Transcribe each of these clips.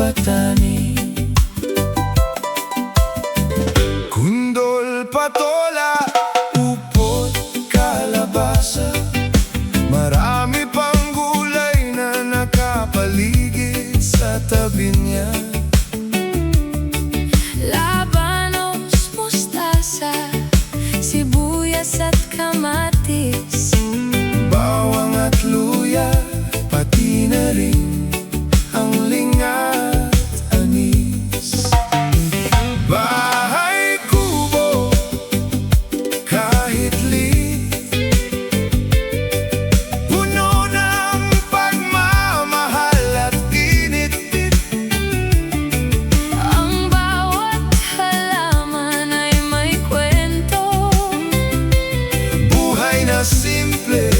patani. Kundol, patola, upot, kalabasa, marami pang gulay na nakapaligid sa tabi niya. Labanos, mustasa, sibuyas at kamatis, Bawang at luya, pati na rin ang linga at anis. Bahay kubo, kahit liit, puno ng pagmamahal at init. ang bawat halaman ay may kwento. Buhay na simple,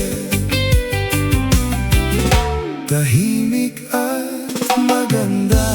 tahimik at maganda.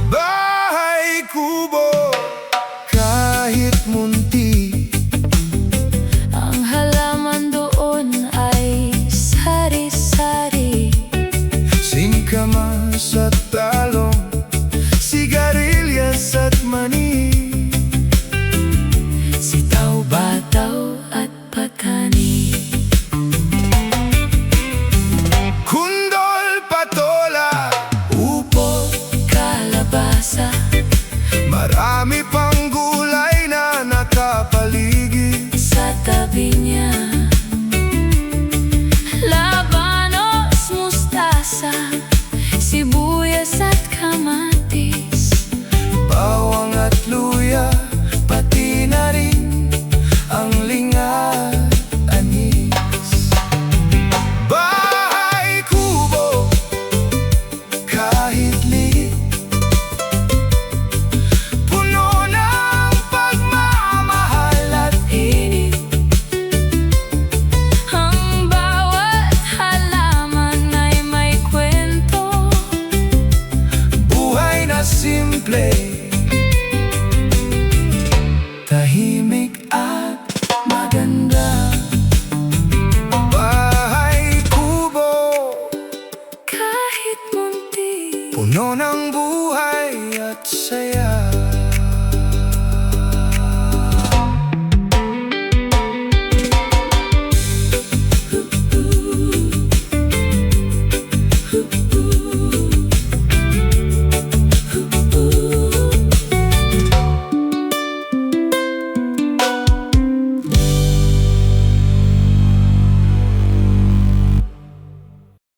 Bahay kubo, kahit munti, Ang halaman doon ay sari-sari. singkamas at talong, sigarilyas at mani, Sitaw, bataw at patani. kundol, patola, Upot, kalabasa, marami pa